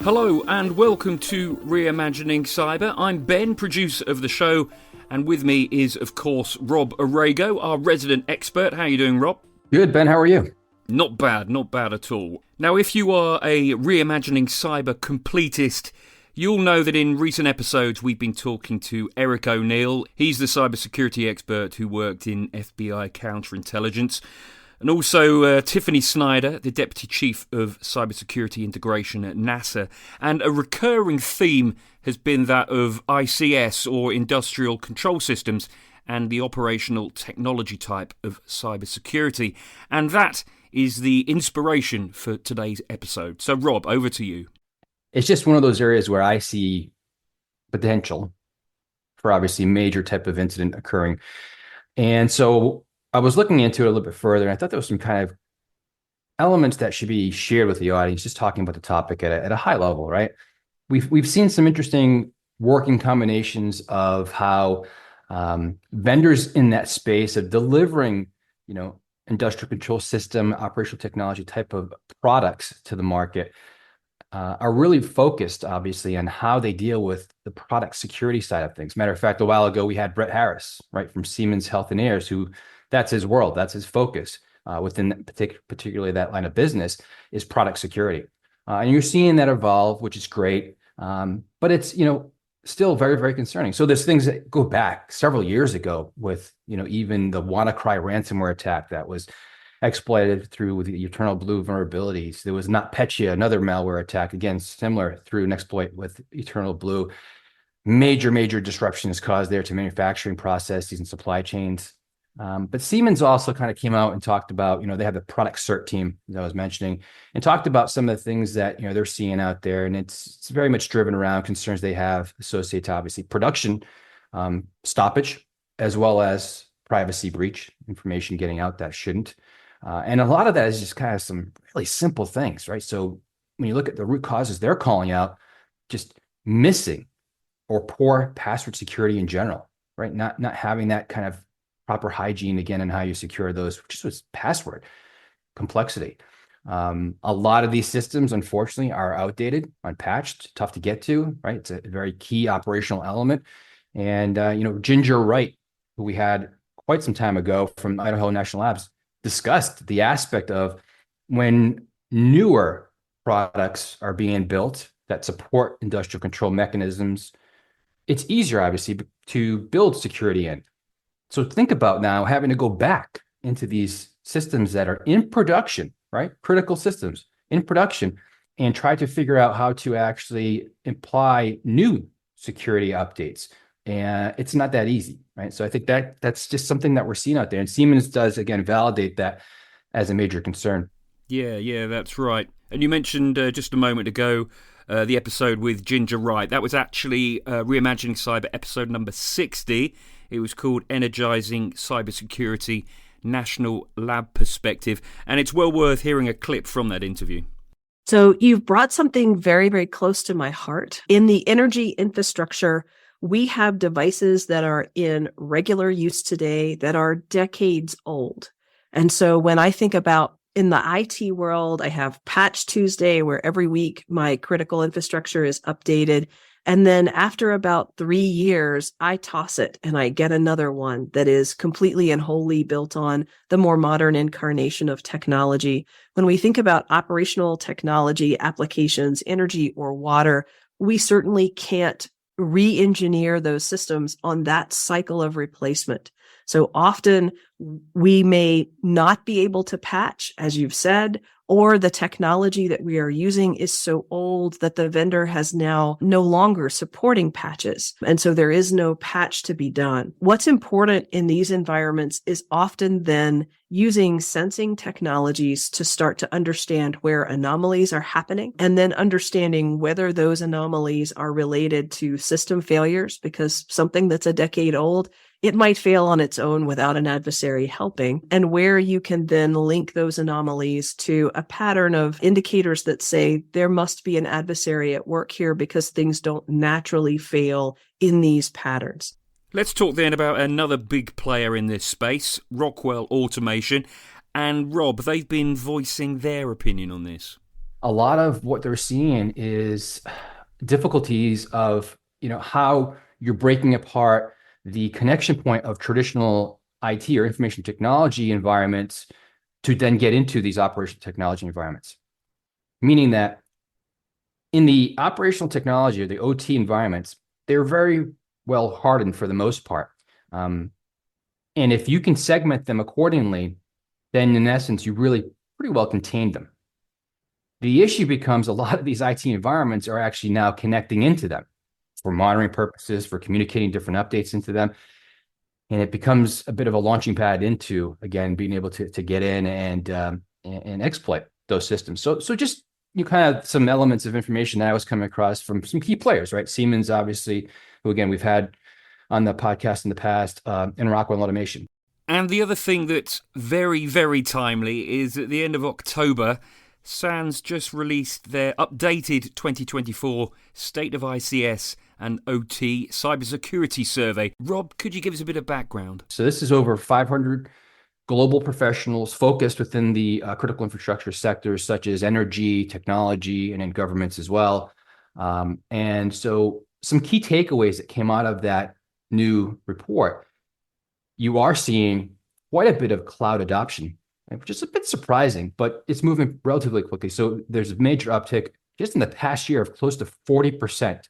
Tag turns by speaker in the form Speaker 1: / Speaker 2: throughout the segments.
Speaker 1: Hello and welcome to Reimagining Cyber. I'm Ben, producer of the show, and with me is, of course, Rob Arago, our resident expert. How are you doing, Rob?
Speaker 2: Good, Ben. How are you?
Speaker 1: Not bad at all. Now, if you are a Reimagining Cyber completist, you'll know that in recent episodes we've been talking to Eric O'Neill. He's the cybersecurity expert who worked in FBI counterintelligence. And also Tiffany Snyder, the Deputy Chief of Cybersecurity Integration at NASA. And a recurring theme has been that of ICS, or Industrial Control Systems, and the operational technology type of cybersecurity. And that is the inspiration for today's episode. So, Rob, over to you.
Speaker 2: It's just one of those areas where I see potential for obviously major type of incident occurring. And so I was looking into it a little bit further, and I thought there was some kind of elements that should be shared with the audience, just talking about the topic at a high level, right? We've seen some interesting working combinations of how vendors in that space of delivering, industrial control system, operational technology type of products to the market are really focused, obviously, on how they deal with the product security side of things. Matter of fact, a while ago, we had Brett Harris, right, from Siemens Health and Airs, who that's his world, that's his focus within particularly that line of business is product security. And you're seeing that evolve, which is great, but it's, still very, very concerning. So there's things that go back several years ago with, even the WannaCry ransomware attack that was exploited through the Eternal Blue vulnerabilities. There was NotPetya, another malware attack, again, similar through an exploit with Eternal Blue. Major disruptions caused there to manufacturing processes and supply chains. But Siemens also kind of came out and talked about, they have the product cert team that I was mentioning, and talked about some of the things that, they're seeing out there. And it's very much driven around concerns they have associated to obviously production stoppage, as well as privacy breach, information getting out that shouldn't. And a lot of that is just kind of some really simple things, right? So when you look at the root causes they're calling out, just missing or poor password security in general, right? Not having that kind of proper hygiene again and how you secure those, just with password complexity. A lot of these systems, unfortunately, are outdated, unpatched, tough to get to, right? It's a very key operational element. And, Ginger Wright, who we had quite some time ago from Idaho National Labs, discussed the aspect of when newer products are being built that support industrial control mechanisms, it's easier, obviously, to build security in. So think about now having to go back into these systems that are in production, right? Critical systems in production, and try to figure out how to actually apply new security updates. And it's not that easy, right? So I think that's just something that we're seeing out there. And Siemens does, again, validate that as a major concern.
Speaker 1: Yeah, that's right. And you mentioned just a moment ago the episode with Ginger Wright. That was actually Reimagining Cyber episode number 60. It was called Energizing Cybersecurity, National Lab Perspective. And it's well worth hearing a clip from that interview.
Speaker 3: So you've brought something very, very close to my heart. In the energy infrastructure, we have devices that are in regular use today that are decades old. And so when I think about in the IT world, I have Patch Tuesday, where every week my critical infrastructure is updated. And then after about 3 years, I toss it and I get another one that is completely and wholly built on the more modern incarnation of technology. When we think about operational technology applications, energy or water, we certainly can't re-engineer those systems on that cycle of replacement. So often we may not be able to patch, as you've said, or the technology that we are using is so old that the vendor has now no longer supporting patches. And so there is no patch to be done. What's important in these environments is often then using sensing technologies to start to understand where anomalies are happening, and then understanding whether those anomalies are related to system failures, because something that's a decade old, it might fail on its own without an adversary helping, and where you can then link those anomalies to a pattern of indicators that say there must be an adversary at work here because things don't naturally fail in these patterns.
Speaker 1: Let's talk then about another big player in this space, Rockwell Automation. And Rob, they've been voicing their opinion on this.
Speaker 2: a lot of what they're seeing is difficulties of, how you're breaking apart the connection point of traditional IT or information technology environments to then get into these operational technology environments. Meaning that in the operational technology or the OT environments, they're very well hardened for the most part. And if you can segment them accordingly, then in essence, you really pretty well contain them. The issue becomes a lot of these IT environments are actually now connecting into them for monitoring purposes, for communicating different updates into them. And it becomes a bit of a launching pad into, again, being able to get in and exploit those systems. So just kind of some elements of information that I was coming across from some key players, right? Siemens, obviously, who again we've had on the podcast in the past, and Rockwell Automation.
Speaker 1: And the other thing that's very, very timely is at the end of October, SANS just released their updated 2024 State of ICS and OT Cybersecurity Survey. Rob, could you give us a bit of background?
Speaker 2: So this is over 500 global professionals focused within the critical infrastructure sectors such as energy, technology, and in governments as well. And so some key takeaways that came out of that new report, you are seeing quite a bit of cloud adoption, which is a bit surprising, but it's moving relatively quickly. So there's a major uptick just in the past year of close to 40%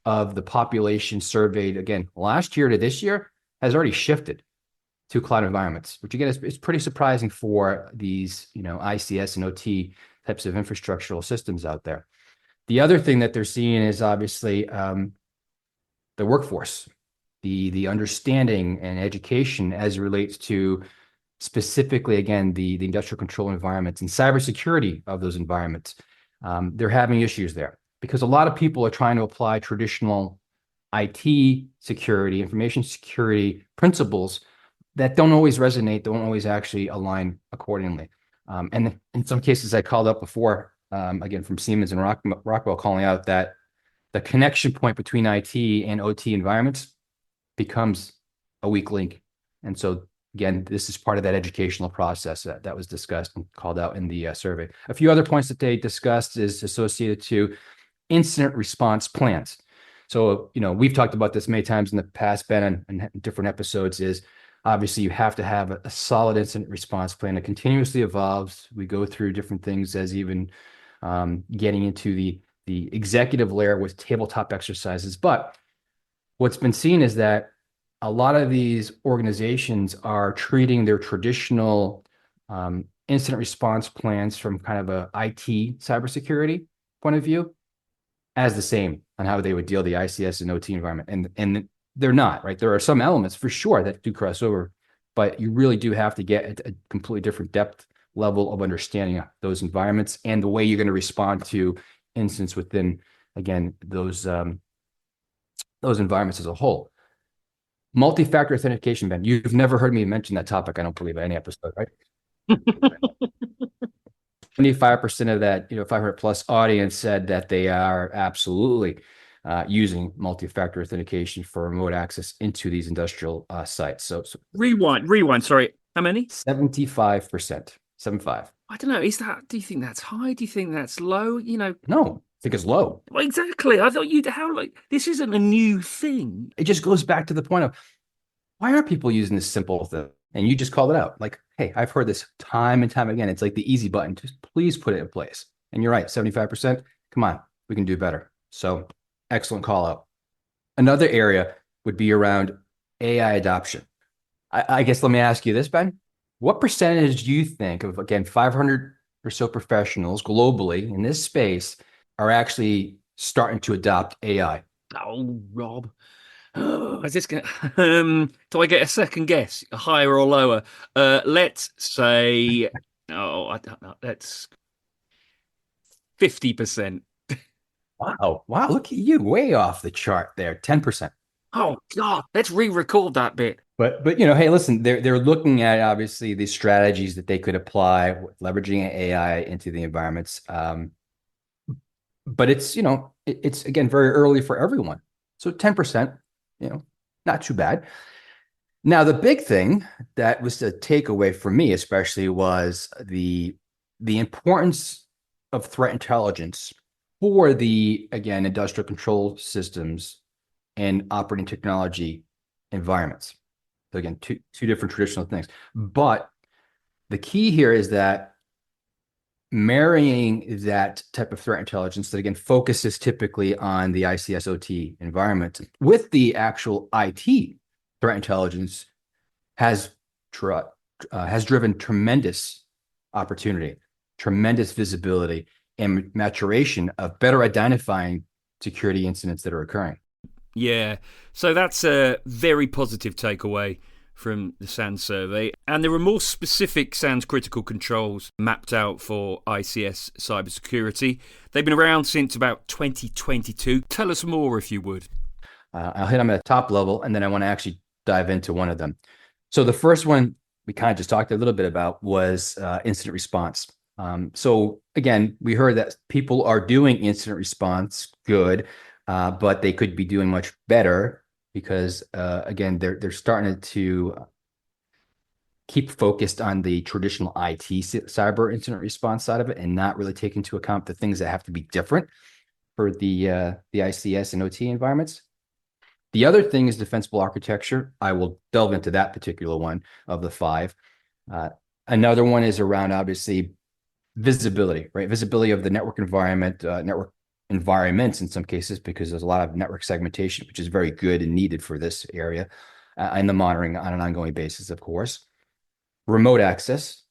Speaker 2: of the population surveyed, again, last year to this year, has already shifted to cloud environments, which again is pretty surprising for these, ICS and OT types of infrastructural systems out there. The other thing that they're seeing is obviously the workforce, the understanding and education as it relates to specifically, again, the industrial control environments and cybersecurity of those environments. They're having issues there because a lot of people are trying to apply traditional IT security, information security principles that don't always resonate, don't always actually align accordingly. And in some cases I called out before, again, from Siemens and Rockwell calling out that the connection point between IT and OT environments becomes a weak link. And so again, this is part of that educational process that was discussed and called out in the survey. A few other points that they discussed is associated to incident response plans. So, we've talked about this many times in the past, Ben, and different episodes, is obviously you have to have a solid incident response plan that continuously evolves. We go through different things as even getting into the executive layer with tabletop exercises. But what's been seen is that a lot of these organizations are treating their traditional incident response plans from kind of a IT cybersecurity point of view as the same on how they would deal the ICS and OT environment. And they're not, right? There are some elements for sure that do cross over, but you really do have to get a completely different depth level of understanding of those environments and the way you're going to respond to incidents within, again, those environments as a whole. Multi-factor authentication, Ben. You've never heard me mention that topic, I don't believe, in any episode, right? 25% of that, 500 plus audience said that they are absolutely using multi-factor authentication for remote access into these industrial sites. So
Speaker 1: rewind. Sorry, how many?
Speaker 2: 75%. 75.
Speaker 1: I don't know. Do you think that's high? Do you think that's low?
Speaker 2: No, I think it's low.
Speaker 1: Well, exactly. I thought this isn't a new thing.
Speaker 2: It just goes back to the point of why aren't people using this simple thing? And you just called it out. Like, hey, I've heard this time and time again. It's like the easy button. Just please put it in place. And you're right, 75%. Come on, we can do better. So excellent call out. Another area would be around AI adoption. I guess let me ask you this, Ben. What percentage do you think of, again, 500 or so professionals globally in this space are actually starting to adopt AI?
Speaker 1: Oh, Rob. Is this going do I get a second guess, higher or lower? Let's say, I don't know, that's 50%.
Speaker 2: Wow, look at you, way off the chart there, 10%.
Speaker 1: Oh God, let's re-record that bit.
Speaker 2: But hey, listen, they're looking at obviously the strategies that they could apply with leveraging AI into the environments. But it's it's again very early for everyone. So 10%, not too bad. Now the big thing that was the takeaway for me, especially, was the importance of threat intelligence for the, again, industrial control systems and operating technology environments. So again, two different traditional things. But the key here is that marrying that type of threat intelligence that, again, focuses typically on the ICS OT environment with the actual IT threat intelligence has driven tremendous opportunity, tremendous visibility, and maturation of better identifying security incidents that are occurring.
Speaker 1: Yeah, so that's a very positive takeaway from the SANS survey. And there are more specific SANS critical controls mapped out for ICS cybersecurity. They've been around since about 2022. Tell us more if you would.
Speaker 2: I'll hit them at a top level, and then I want to actually dive into one of them. So the first one we kind of just talked a little bit about was incident response. So again, we heard that people are doing incident response good, but they could be doing much better because again, they're starting to keep focused on the traditional IT cyber incident response side of it and not really take into account the things that have to be different for the ICS and OT environments. The other thing is defensible architecture. I will delve into that particular one of the five. Another one is around, obviously, visibility, right? Visibility of the network environment, network environments in some cases, because there's a lot of network segmentation, which is very good and needed for this area, and the monitoring on an ongoing basis, of course. Remote access,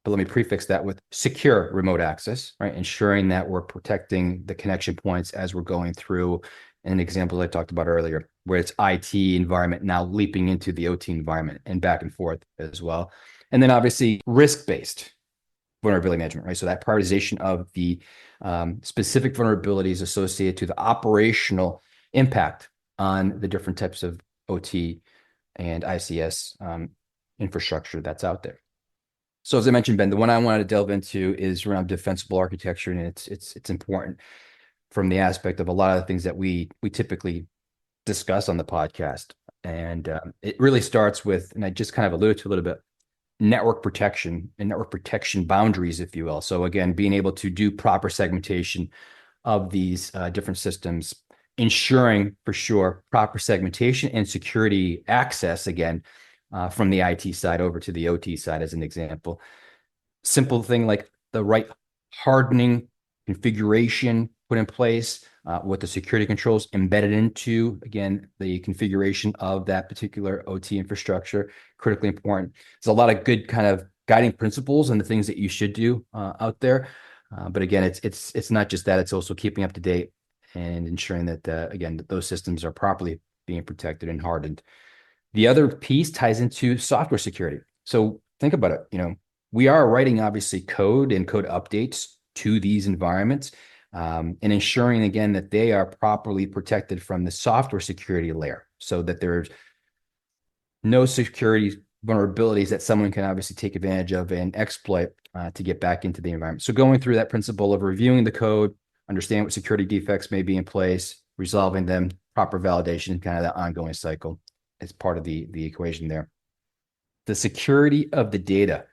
Speaker 2: but let me prefix that with secure remote access, right? Ensuring that we're protecting the connection points as we're going through. An example I talked about earlier, where it's IT environment now leaping into the OT environment and back and forth as well. And then obviously risk-based vulnerability management, right? So that prioritization of the specific vulnerabilities associated to the operational impact on the different types of OT and ICS infrastructure that's out there. So as I mentioned, Ben, the one I wanted to delve into is around defensible architecture, and it's important from the aspect of a lot of the things that we typically discuss on the podcast. And it really starts with, and I just kind of alluded to a little bit, network protection and network protection boundaries, if you will. So again, being able to do proper segmentation of these different systems, ensuring for sure proper segmentation and security access, again, from the IT side over to the OT side, as an example. Simple thing like the right hardening configuration put in place, with the security controls embedded into, again, the configuration of that particular OT infrastructure, critically important. There's a lot of good kind of guiding principles and the things that you should do out there. But again, it's not just that, it's also keeping up to date and ensuring that, again, that those systems are properly being protected and hardened. The other piece ties into software security. So think about it, we are writing obviously code and code updates to these environments, and ensuring, again, that they are properly protected from the software security layer so that there's no security vulnerabilities that someone can obviously take advantage of and exploit to get back into the environment. So going through that principle of reviewing the code, understand what security defects may be in place, resolving them, proper validation, kind of that ongoing cycle is part of the equation there. The security of the data,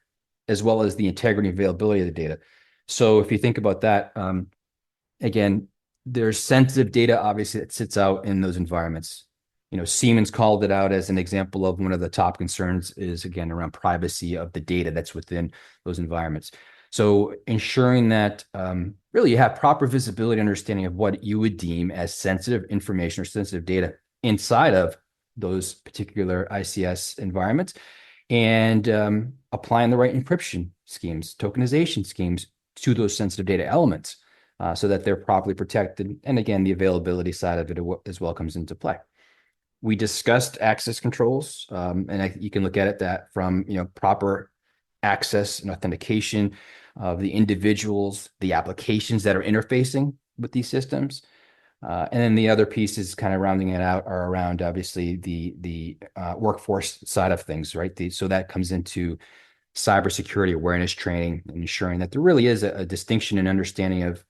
Speaker 2: as well as the integrity and availability of the data. So if you think about that, again, there's sensitive data, obviously, that sits out in those environments. Siemens called it out as an example of one of the top concerns is, again, around privacy of the data that's within those environments. So ensuring that really you have proper visibility, understanding of what you would deem as sensitive information or sensitive data inside of those particular ICS environments, and applying the right encryption schemes, tokenization schemes to those sensitive data elements, so that they're properly protected. And again, the availability side of it as well comes into play. We discussed access controls, and you can look at it that from proper access and authentication of the individuals, the applications that are interfacing with these systems. And then the other pieces kind of rounding it out are around, obviously, the workforce side of things, right? So that comes into cybersecurity awareness training and ensuring that there really is a distinction and understanding of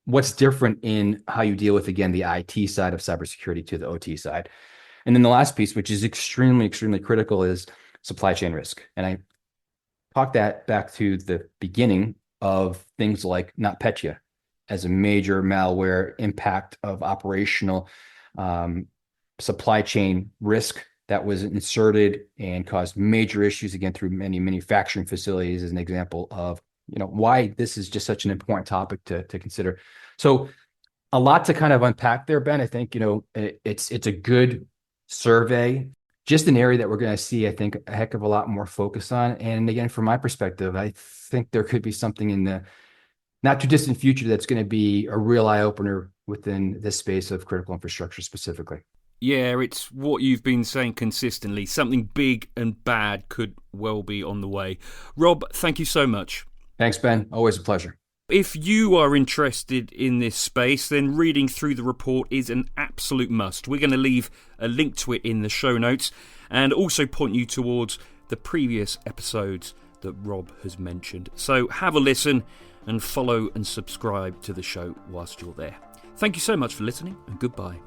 Speaker 2: what's different in how you deal with, again, the IT side of cybersecurity to the OT side. And then the last piece, which is extremely, extremely critical, is supply chain risk. And I talked that back to the beginning of things like NotPetya as a major malware impact of operational supply chain risk that was inserted and caused major issues again through many manufacturing facilities, as an example of why this is just such an important topic to consider. So a lot to kind of unpack there, Ben. I think it's a good survey, just an area that we're going to see, I think, a heck of a lot more focus on. And again, from my perspective, I think there could be something in the not too distant future that's going to be a real eye opener within this space of critical infrastructure specifically.
Speaker 1: Yeah, it's what you've been saying consistently. Something big and bad could well be on the way. Rob, thank you so much.
Speaker 2: Thanks, Ben. Always a pleasure.
Speaker 1: If you are interested in this space, then reading through the report is an absolute must. We're going to leave a link to it in the show notes and also point you towards the previous episodes that Rob has mentioned. So have a listen and follow and subscribe to the show whilst you're there. Thank you so much for listening, and goodbye.